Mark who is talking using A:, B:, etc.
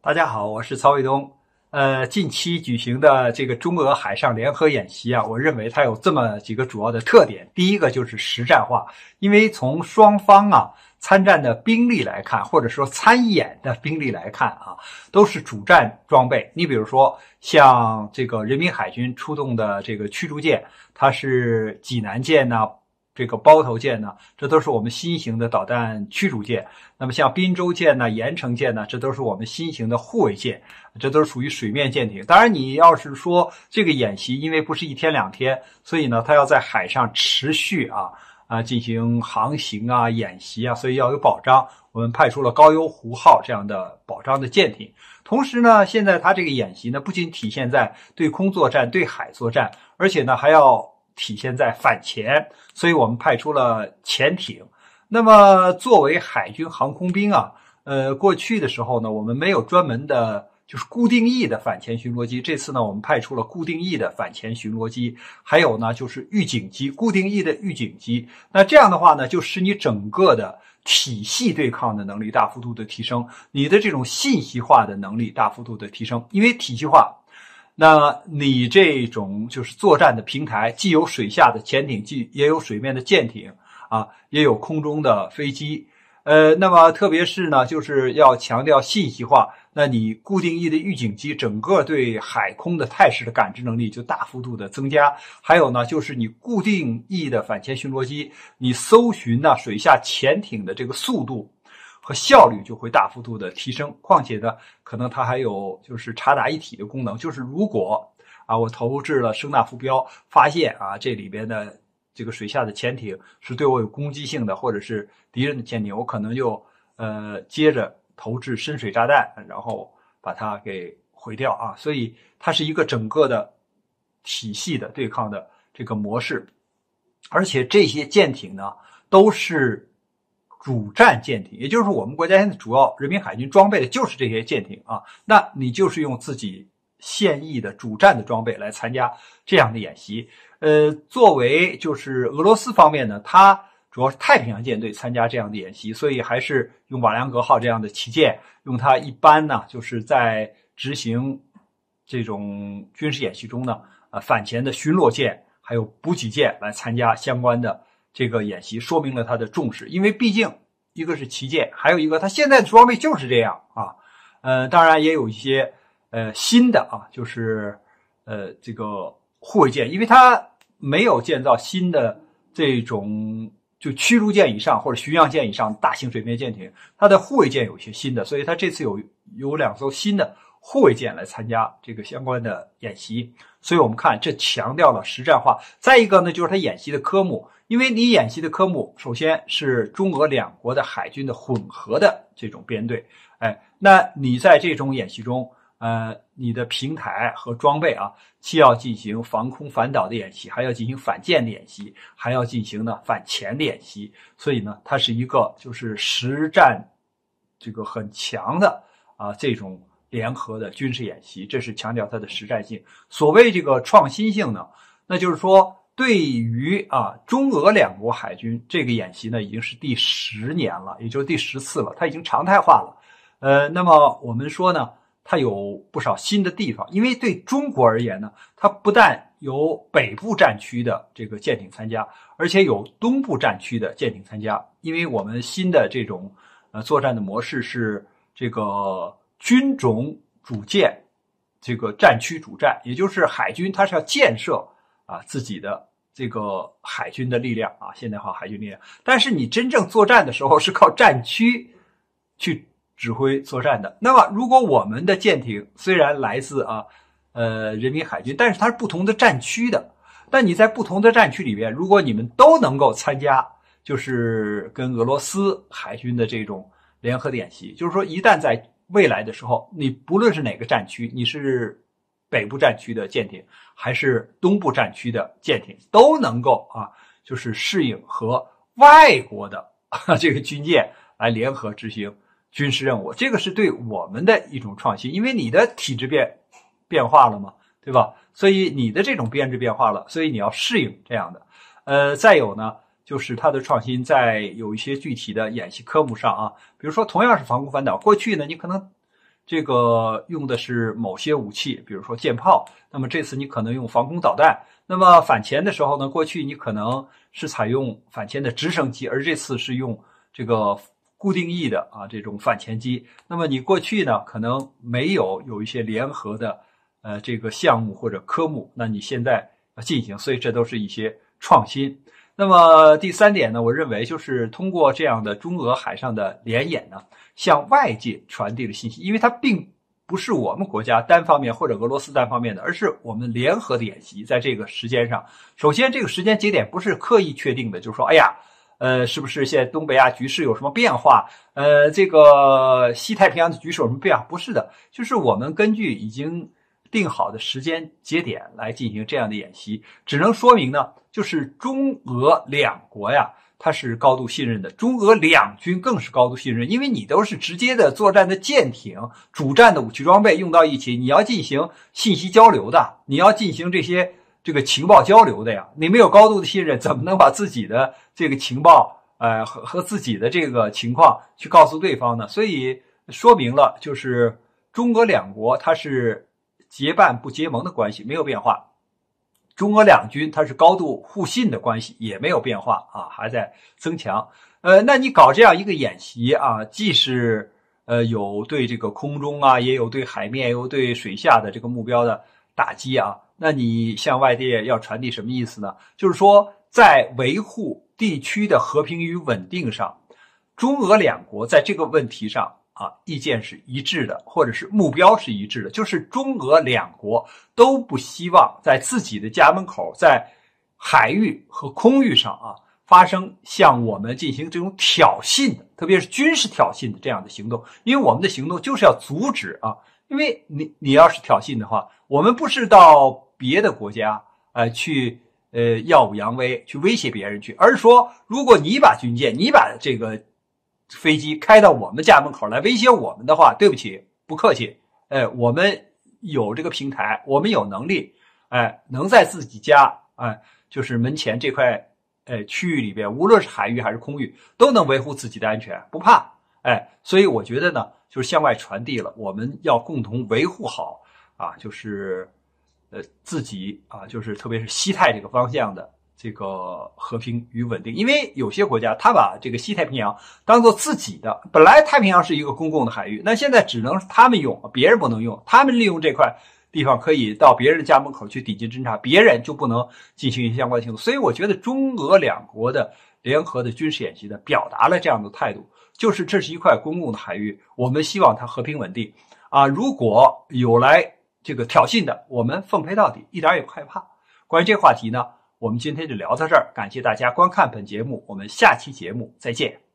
A: 大家好，我是曹卫东。近期举行的这个中俄海上联合演习啊，我认为它有这么几个主要的特点。第一个就是实战化，因为从双方参战的兵力来看，或者说参演的兵力来看都是主战装备。你比如说像这个人民海军出动的这个驱逐舰，它是济南舰这个包头舰这都是我们新型的导弹驱逐舰。那么像滨州舰盐城舰这都是我们新型的护卫舰，这都是属于水面舰艇。当然，你要是说这个演习，因为不是一天两天，所以呢，它要在海上持续进行航行演习所以要有保障。我们派出了高邮湖号这样的保障的舰艇。同时呢，现在它这个演习呢，不仅体现在对空作战、对海作战，而且呢还要体现在反潜，所以我们派出了潜艇。那么作为海军航空兵过去的时候呢，我们没有专门的就是固定翼的反潜巡逻机，这次呢我们派出了固定翼的反潜巡逻机，还有呢就是预警机，固定翼的预警机。那这样的话呢，就使你整个的体系对抗的能力大幅度的提升，你的这种信息化的能力大幅度的提升。因为体系化，那你这种就是作战的平台，既有水下的潜艇，也有水面的舰艇也有空中的飞机。那么特别是呢，就是要强调信息化。那你固定翼的预警机，整个对海空的态势的感知能力就大幅度的增加。还有呢，就是你固定翼的反潜巡逻机，你搜寻水下潜艇的这个速度和效率就会大幅度的提升。况且呢，可能它还有就是察打一体的功能，就是如果我投掷了声纳浮标，发现这里边的这个水下的潜艇是对我有攻击性的，或者是敌人的潜艇，我可能就接着投掷深水炸弹，然后把它给毁掉所以它是一个整个的体系的对抗的这个模式。而且这些舰艇呢都是主战舰艇，也就是我们国家现在主要人民海军装备的就是这些舰艇那你就是用自己现役的主战的装备来参加这样的演习。作为就是俄罗斯方面呢，它主要是太平洋舰队参加这样的演习，所以还是用瓦良格号这样的旗舰，用它一般呢就是在执行这种军事演习中呢反潜的巡逻舰还有补给舰来参加相关的这个演习，说明了它的重视。因为毕竟一个是旗舰，还有一个它现在的装备就是这样当然也有一些新的就是这个护卫舰，因为它没有建造新的这种就驱逐舰以上或者巡洋舰以上大型水面舰艇，它的护卫舰有一些新的，所以它这次有两艘新的护卫舰来参加这个相关的演习。所以我们看这强调了实战化。再一个呢，就是它演习的科目，因为你演习的科目首先是中俄两国的海军的混合的这种编队，那你在这种演习中你的平台和装备既要进行防空反导的演习，还要进行反舰的演习，还要进行反潜的演习。所以呢，它是一个就是实战这个很强的这种联合的军事演习，这是强调它的实战性。所谓这个创新性呢，那就是说对于中俄两国海军这个演习呢，已经是第10年了，也就是第10次了，它已经常态化了。那么我们说呢，它有不少新的地方，因为对中国而言呢，它不但有北部战区的这个舰艇参加，而且有东部战区的舰艇参加。因为我们新的这种作战的模式是这个军种主舰，这个战区主战，也就是海军它是要建设自己的这个海军的力量现代化海军力量。但是你真正作战的时候是靠战区去指挥作战的。那么如果我们的舰艇虽然来自人民海军，但是它是不同的战区的，但你在不同的战区里边，如果你们都能够参加就是跟俄罗斯海军的这种联合的演习，就是说一旦在未来的时候，你不论是哪个战区，你是北部战区的舰艇还是东部战区的舰艇，都能够就是适应和外国的这个军舰来联合执行军事任务。这个是对我们的一种创新，因为你的体制变化了嘛，对吧？所以你的这种编制变化了，所以你要适应这样的。再有呢，就是它的创新在有一些具体的演习科目上比如说同样是防空反导，过去呢你可能这个用的是某些武器，比如说舰炮，那么这次你可能用防空导弹。那么反潜的时候呢，过去你可能是采用反潜的直升机，而这次是用这个固定翼的这种反潜机。那么你过去呢可能没有一些联合的这个项目或者科目，那你现在进行，所以这都是一些创新。那么第三点呢，我认为就是通过这样的中俄海上的联演呢，向外界传递了信息，因为它并不是我们国家单方面或者俄罗斯单方面的，而是我们联合的演习。在这个时间上，首先这个时间节点不是刻意确定的，就是说，哎呀，是不是现在东北亚局势有什么变化？这个西太平洋的局势有什么变化？不是的，就是我们根据已经定好的时间节点来进行这样的演习，只能说明呢，就是中俄两国呀，它是高度信任的，中俄两军更是高度信任，因为你都是直接的作战的舰艇、主战的武器装备用到一起，你要进行信息交流的，你要进行这个情报交流的呀，你没有高度的信任，怎么能把自己的这个情报和自己的这个情况去告诉对方呢？所以说明了就是中俄两国它是结伴不结盟的关系没有变化。中俄两军它是高度互信的关系，也没有变化还在增强。那你搞这样一个演习既是有对这个空中也有对海面，也有对水下的这个目标的打击那你向外界要传递什么意思呢？就是说，在维护地区的和平与稳定上，中俄两国在这个问题上意见是一致的，或者是目标是一致的，就是中俄两国都不希望在自己的家门口，在海域和空域上发生向我们进行这种挑衅的，特别是军事挑衅的这样的行动，因为我们的行动就是要阻止因为你要是挑衅的话，我们不是到别的国家去耀武扬威，去威胁别人去，而是说，如果你把军舰，你把这个飞机开到我们家门口来威胁我们的话，对不起，不客气，我们有这个平台，我们有能力，能在自己家，就是门前这块区域里边，无论是海域还是空域，都能维护自己的安全，不怕，所以我觉得呢，就是向外传递了，我们要共同维护好就是自己就是特别是西太这个方向的这个和平与稳定。因为有些国家他把这个西太平洋当做自己的，本来太平洋是一个公共的海域，那现在只能他们用，别人不能用，他们利用这块地方可以到别人的家门口去抵近侦察，别人就不能进行相关行动。所以我觉得中俄两国的联合的军事演习呢，表达了这样的态度，就是这是一块公共的海域，我们希望它和平稳定如果有来这个挑衅的，我们奉陪到底，一点也不害怕。关于这个话题呢，我们今天就聊到这儿，感谢大家观看本节目，我们下期节目再见。